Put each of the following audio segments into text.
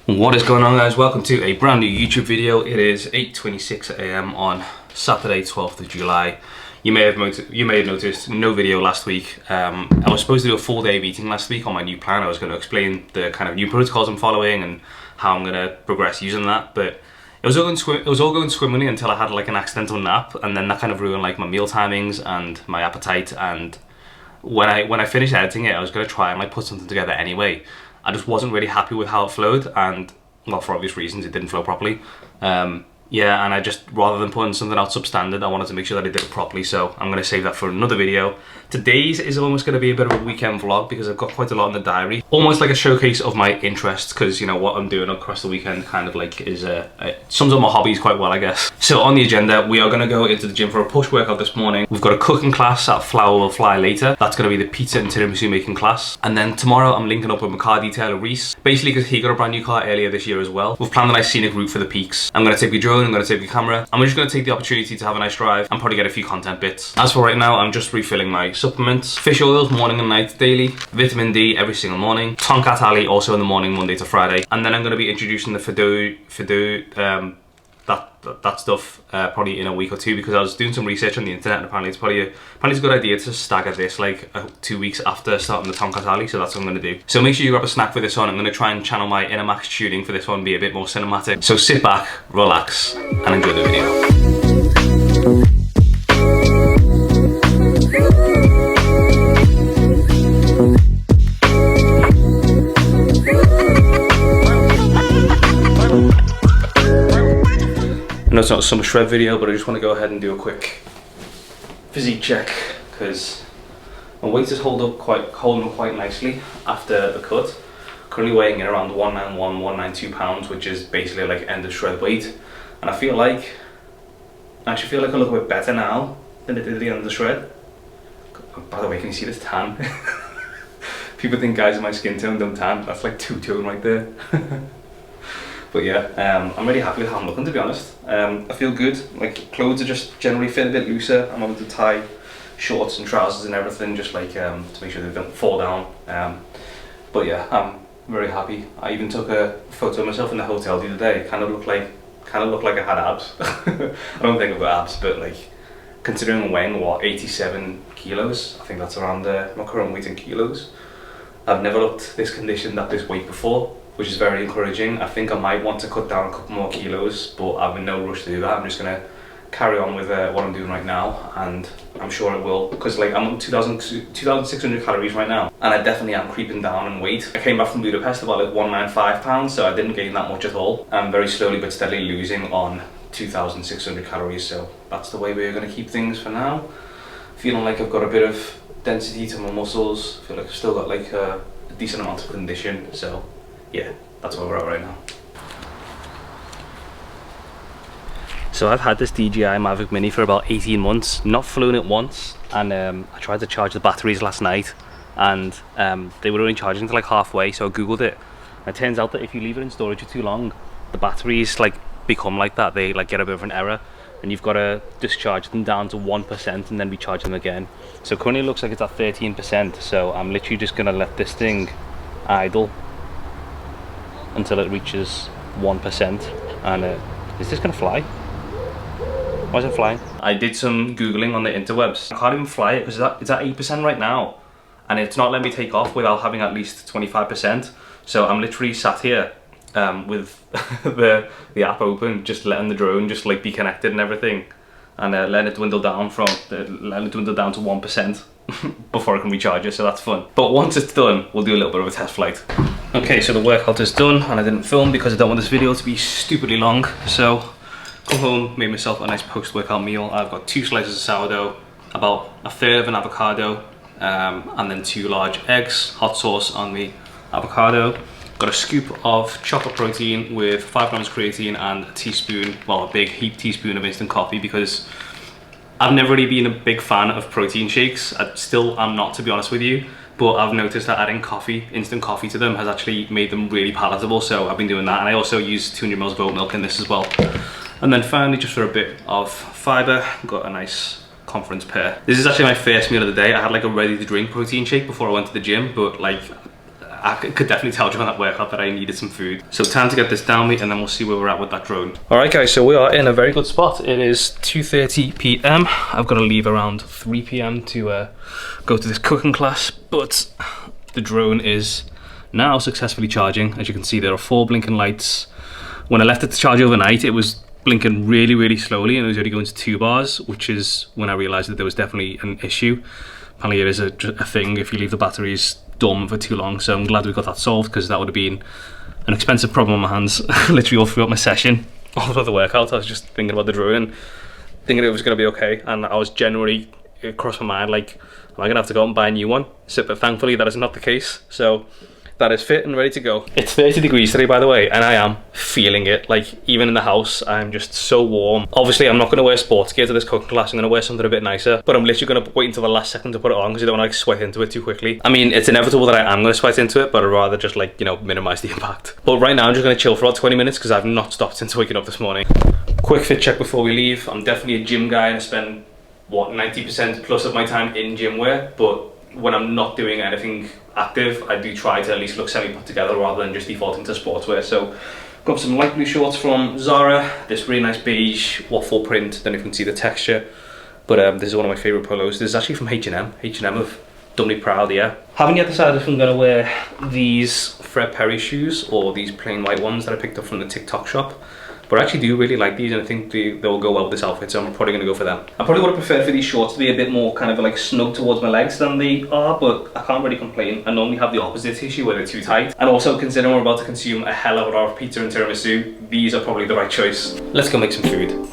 What is going on, guys? Welcome to a brand new YouTube video. It is 8:26 a.m. on Saturday 12th of July. You may have noticed no video last week. I was supposed to do a full day meeting last week on my new plan. I was going to explain the kind of new protocols I'm following and how I'm going to progress using that, but it was all going swimmingly until I had like an accidental nap, and then that kind of ruined like my meal timings and my appetite. And when I finished editing it, I was going to try and like put something together anyway. I just wasn't really happy with how it flowed, and well, for obvious reasons, it didn't flow properly. Yeah, and I just, rather than putting something out substandard, I wanted to make sure that I did it properly, so I'm going to save that for another video. Today's is almost going to be a bit of a weekend vlog because I've got quite a lot in the diary. Almost like a showcase of my interests, because, you know, what I'm doing across the weekend kind of like is, sums up my hobbies quite well, I guess. So on the agenda, we are going to go into the gym for a push workout this morning. We've got a cooking class at Flour Will Fly later. That's going to be the pizza and tiramisu making class. And then tomorrow I'm linking up with my car detailer, Reese, basically because he got a brand new car earlier this year as well. We've planned a nice scenic route for the peaks. I'm going to take the drone, I'm going to take the camera, and we're just going to take the opportunity to have a nice drive and probably get a few content bits. As for right now, I'm just refilling my supplements. Fish oils morning and night daily, vitamin D every single morning, Tonkat Ali also in the morning Monday to Friday, and then I'm going to be introducing the Fido that stuff probably in a week or two, because I was doing some research on the internet and apparently it's a good idea to stagger this like 2 weeks after starting the Tonkat Ali, so that's what I'm going to do. So make sure you grab a snack for this one. I'm going to try and channel my inner Max tuning for this one, be a bit more cinematic. So sit back, relax, and enjoy the video. I know it's not a summer shred video, but I just want to go ahead and do a quick physique check because my weight is holding up quite nicely after the cut. Currently weighing in around 191, 192 pounds, which is basically like end of shred weight. And I actually feel like I look a bit better now than I did at the end of the shred. By the way, can you see this tan? People think guys in my skin tone don't tan. That's like two-tone right there. But yeah, I'm really happy with how I'm looking, to be honest. I feel good. Like, clothes are just generally fit a bit looser. I'm able to tie shorts and trousers and everything, just like to make sure they don't fall down. But yeah, I'm very happy. I even took a photo of myself in the hotel the other day. Kind of looked like I had abs. I don't think I've got abs, but like, considering I'm weighing what, 87 kilos, I think that's around my current weight in kilos. I've never looked this conditioned at this weight before, which is very encouraging. I think I might want to cut down a couple more kilos, but I'm in no rush to do that. I'm just gonna carry on with what I'm doing right now, and I'm sure it will, because like I'm on 2,600 calories right now, and I definitely am creeping down in weight. I came back from Budapest about like 195 pounds, so I didn't gain that much at all. I'm very slowly but steadily losing on 2,600 calories, so that's the way we're gonna keep things for now. Feeling like I've got a bit of density to my muscles. I feel like I've still got like a decent amount of condition, so yeah, that's where we're at right now. So I've had this DJI Mavic Mini for about 18 months, not flown it once, and I tried to charge the batteries last night, and they were only charging to like halfway, so I googled it. And it turns out that if you leave it in storage for too long, the batteries like become like that, they like get a bit of an error, and you've got to discharge them down to 1% and then recharge them again. So currently it looks like it's at 13%, so I'm literally just gonna let this thing idle until it reaches 1%, and is this gonna fly? Why is it flying? I did some googling on the interwebs. I can't even fly it because it's at 8% right now, and it's not letting me take off without having at least 25%. So I'm literally sat here with the app open, just letting the drone just like be connected and everything, and letting it dwindle down to 1% before I can recharge it, so that's fun. But once it's done, we'll do a little bit of a test flight. Okay, so the workout is done, and I didn't film because I don't want this video to be stupidly long. So, come home, made myself a nice post-workout meal. I've got 2 slices of sourdough, about a third of an avocado, and then 2 large eggs, hot sauce on the avocado. Got a scoop of chocolate protein with 5 grams creatine and a teaspoon, well, a big heaped teaspoon of instant coffee, because I've never really been a big fan of protein shakes. I still am not, to be honest with you, but I've noticed that adding coffee, instant coffee to them has actually made them really palatable, so I've been doing that. And I also use 200 ml of oat milk in this as well. And then finally, just for a bit of fiber, got a nice conference pear. This is actually my first meal of the day. I had like a ready to drink protein shake before I went to the gym, but like I could definitely tell during that workout that I needed some food. So time to get this down me, and then we'll see where we're at with that drone. All right guys, so we are in a very good spot. It is 2:30 p.m. I've got to leave around 3 p.m. to go to this cooking class, but the drone is now successfully charging. As you can see, there are 4 blinking lights. When I left it to charge overnight, it was blinking really, really slowly, and it was only going to 2 bars, which is when I realized that there was definitely an issue. Apparently it is a thing if you leave the batteries dormant for too long, so I'm glad we got that solved, because that would have been an expensive problem on my hands literally all throughout my session. All throughout the workout I was just thinking about the drone and thinking it was going to be okay, and I was generally, it crossed my mind like, am I going to have to go out and buy a new one? So, but thankfully that is not the case, so that is fit and ready to go. It's 30 degrees today, by the way, and I am feeling it. Like, even in the house, I'm just so warm. Obviously, I'm not going to wear sports gear to this cooking class. I'm going to wear something a bit nicer, but I'm literally going to wait until the last second to put it on, because I don't want to like sweat into it too quickly. I mean, it's inevitable that I am going to sweat into it, but I'd rather just like, you know, minimize the impact. But right now, I'm just going to chill for about 20 minutes, because I've not stopped since waking up this morning. Quick fit check before we leave. I'm definitely a gym guy, and I spend, what, 90% plus of my time in gym wear, but when I'm not doing anything active, I do try to at least look semi put together rather than just defaulting to sportswear. So got some light blue shorts from Zara, this really nice beige waffle print. Don't know if you can see the texture, but this is one of my favorite polos. This is actually from H&M. H&M have done me proud, yeah. Haven't yet decided if I'm gonna wear these Fred Perry shoes or these plain white ones that I picked up from the TikTok shop. But I actually do really like these, and I think they'll go well with this outfit, so I'm probably going to go for them. I probably would have preferred for these shorts to be a bit more kind of like snug towards my legs than they are, but I can't really complain. I normally have the opposite issue where they're too tight. And also, considering we're about to consume a hell of a lot of pizza and tiramisu, these are probably the right choice. Let's go make some food.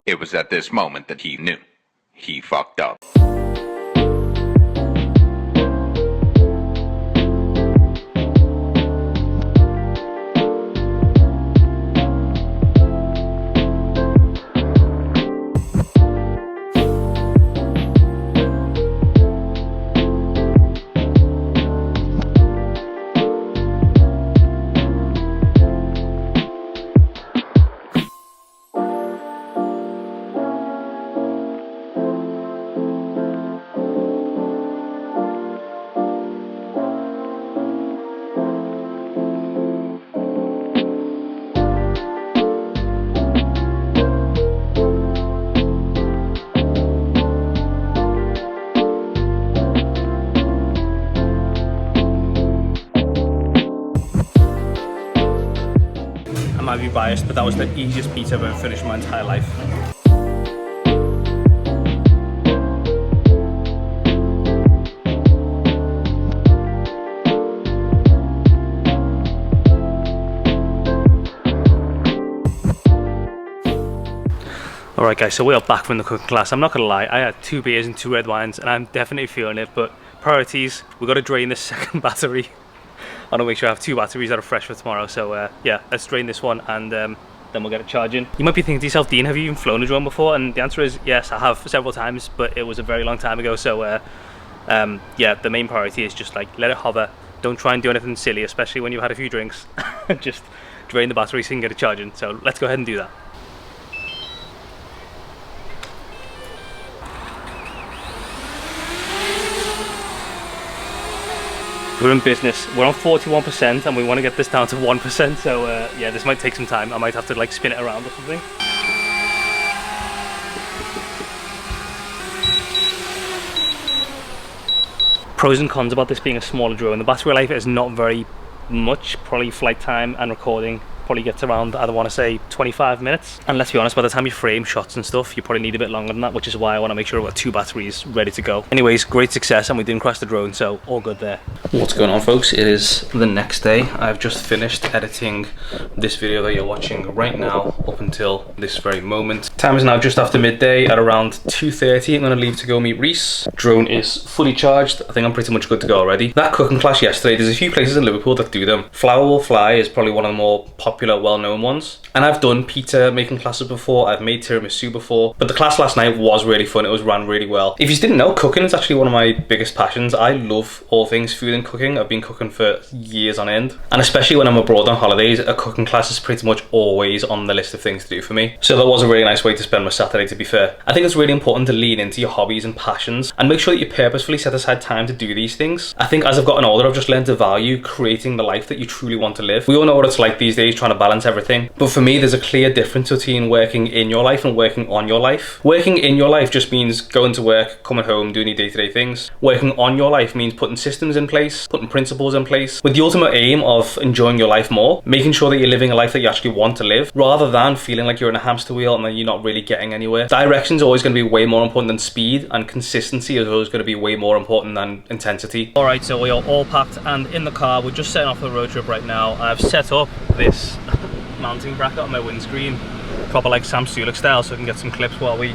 It was at this moment that he knew. He fucked up. I might be biased, but that was the easiest pizza I've ever finished in my entire life. Alright guys, so we are back from the cooking class. I'm not gonna lie, I had 2 beers and 2 red wines and I'm definitely feeling it, but priorities, we've got to drain this second battery. want to make sure I have 2 batteries that are fresh for tomorrow. So yeah, let's drain this one and then we'll get it charging. You might be thinking to yourself, Dean, have you even flown a drone before? And the answer is yes, I have several times, but it was a very long time ago. So yeah, the main priority is just like let it hover. Don't try and do anything silly, especially when you've had a few drinks. Just drain the battery so you can get it charging. So let's go ahead and do that. We're in business. We're on 41% and we want to get this down to 1%. So yeah, this might take some time. I might have to like spin it around or something. Pros and cons about this being a smaller drone. The battery life is not very much. Probably flight time and recording probably gets around, I don't want to say 25 minutes. And let's be honest, by the time you frame shots and stuff, you probably need a bit longer than that, which is why I want to make sure I've got 2 batteries ready to go. Anyways, great success and we didn't crash the drone, so all good there. What's going on, folks? It is the next day. I've just finished editing this video that you're watching right now up until this very moment. Time is now just after midday at around 2:30. I'm going to leave to go meet Reese. Drone is fully charged. I think I'm pretty much good to go already. That cooking class yesterday, there's a few places in Liverpool that do them. Flour Will Fly is probably one of the more popular, well-known ones. And I've done pizza making classes before, I've made tiramisu before, but the class last night was really fun. It was ran really well. If you didn't know, cooking is actually one of my biggest passions. I love all things food and cooking. I've been cooking for years on end. And especially when I'm abroad on holidays, a cooking class is pretty much always on the list of things to do for me. So that was a really nice way to spend my Saturday, to be fair. I think it's really important to lean into your hobbies and passions and make sure that you purposefully set aside time to do these things. I think as I've gotten older, I've just learned to value creating the life that you truly want to live. We all know what it's like these days, trying to balance everything. But for me, there's a clear difference between working in your life and working on your life. Working in your life just means going to work, coming home, doing your day-to-day things. Working on your life means putting systems in place, putting principles in place, with the ultimate aim of enjoying your life more, making sure that you're living a life that you actually want to live, rather than feeling like you're in a hamster wheel and then you're not really getting anywhere. Direction's always going to be way more important than speed, and consistency is always going to be way more important than intensity. Alright, so we are all packed and in the car. We're just setting off the road trip right now. I've set up this mounting bracket on my windscreen, proper like Sam Sulek style, so I can get some clips while we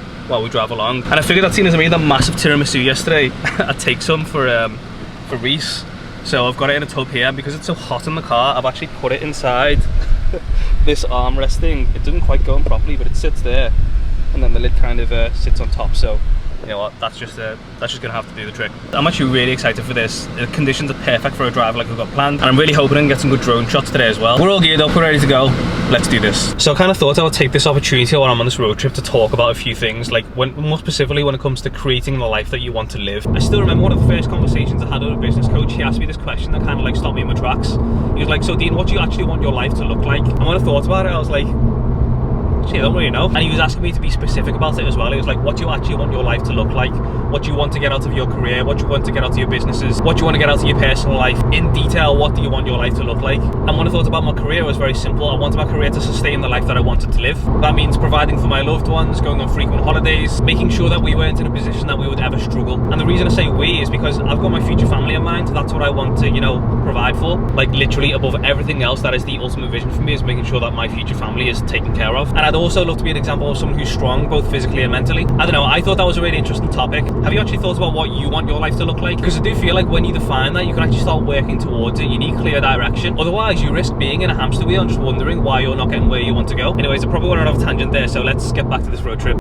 drive along. And I figured that seeing as I made that massive tiramisu yesterday, I'd take some for Reese. So I've got it in a tub here, and because it's so hot in the car, I've actually put it inside this armrest thing. It didn't quite go in properly, but it sits there, and then the lid kind of sits on top. So you know what, that's just gonna have to do the trick. I'm actually really excited for this. The conditions are perfect for a drive like we've got planned, and I'm really hoping I can get some good drone shots today as well. We're all geared up, we're ready to go. Let's do this. So I kind of thought I would take this opportunity while I'm on this road trip to talk about a few things, like more specifically when it comes to creating the life that you want to live. I still remember one of the first conversations I had with a business coach. He asked me this question that kind of like stopped me in my tracks. He was like, so Dean, what do you actually want your life to look like? And when I thought about it, I was like, I don't really know. And he was asking me to be specific about it as well. He was like, what do you actually want your life to look like? What do you want to get out of your career? What do you want to get out of your businesses? What do you want to get out of your personal life? In detail, what do you want your life to look like? And when I thought about my career, it was very simple. I wanted my career to sustain the life that I wanted to live. That means providing for my loved ones, going on frequent holidays, making sure that we weren't in a position that we would ever struggle. And the reason I say we is because I've got my future family in mind. That's what I want to, you know, provide for. Like literally above everything else, that is the ultimate vision for me, is making sure that my future family is taken care of. And I'd also love to be an example of someone who's strong, both physically and mentally. I don't know, I thought that was a really interesting topic. Have you actually thought about what you want your life to look like? Because I do feel like when you define that, you can actually start working towards it. You need clear direction. Otherwise, you risk being in a hamster wheel and just wondering why you're not getting where you want to go. Anyways, I probably went off a tangent there, so let's get back to this road trip.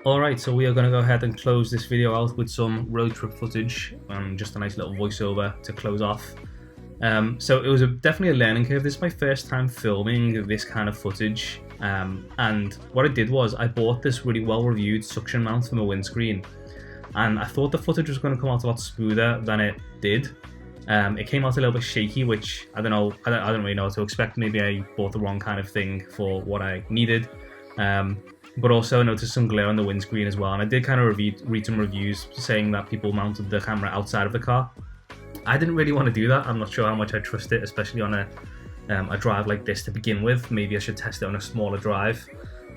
Alright, so we are going to go ahead and close this video out with some road trip footage and just a nice little voiceover to close off. So it was definitely a learning curve. This is my first time filming this kind of footage, and what I did was I bought this really well reviewed suction mount for my windscreen, and I thought the footage was going to come out a lot smoother than it did. It came out a little bit shaky, which I don't know, I don't really know what to expect. Maybe I bought the wrong kind of thing for what I needed, but also I noticed some glare on the windscreen as well, and I did kind of read some reviews saying that people mounted the camera outside of the car. I didn't really want to do that. I'm not sure how much I trust it, especially on a drive like this to begin with. Maybe I should test it on a smaller drive.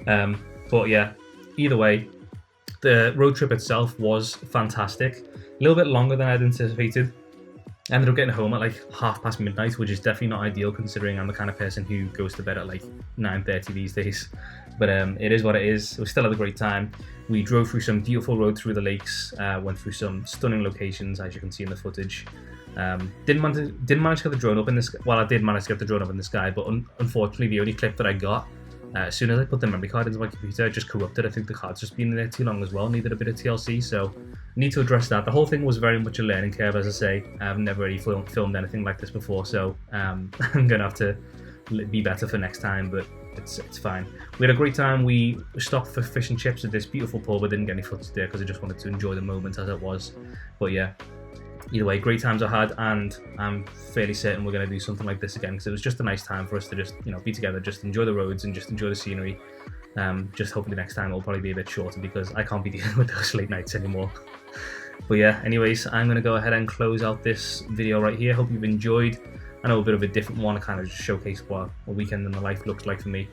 But yeah, either way, the road trip itself was fantastic. A little bit longer than I'd anticipated. I ended up getting home at like midnight, which is definitely not ideal considering I'm the kind of person who goes to bed at like 9:30 these days. But it is what it is. We still had a great time. We drove through some beautiful roads through the lakes, went through some stunning locations, as you can see in the footage. Didn't manage to get the drone up in the sky. Well, I did manage to get the drone up in the sky, but unfortunately, the only clip that I got, as soon as I put the memory card into my computer, it just corrupted. I think the card's just been in there too long as well, needed a bit of TLC, so I need to address that. The whole thing was very much a learning curve, as I say. I've never really filmed anything like this before, so I'm going to have to be better for next time, but it's fine. We had a great time. We stopped for fish and chips at this beautiful pub, but didn't get any footage there because I just wanted to enjoy the moment as it was. But yeah, either way, great times I had, and I'm fairly certain we're going to do something like this again because it was just a nice time for us to just, you know, be together, just enjoy the roads and just enjoy the scenery. Just hopefully next time it'll probably be a bit shorter because I can't be dealing with those late nights anymore. But yeah, anyways, I'm going to go ahead and close out this video right here. Hope you've enjoyed. I know a bit of a different one, to kind of just showcase what a weekend in the life looks like for me.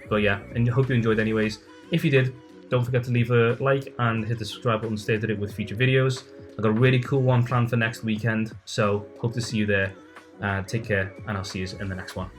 But yeah, and I hope you enjoyed anyways. If you did, don't forget to leave a like and hit the subscribe button to stay updated with future videos. I've got a really cool one planned for next weekend, so hope to see you there. Take care, and I'll see you in the next one.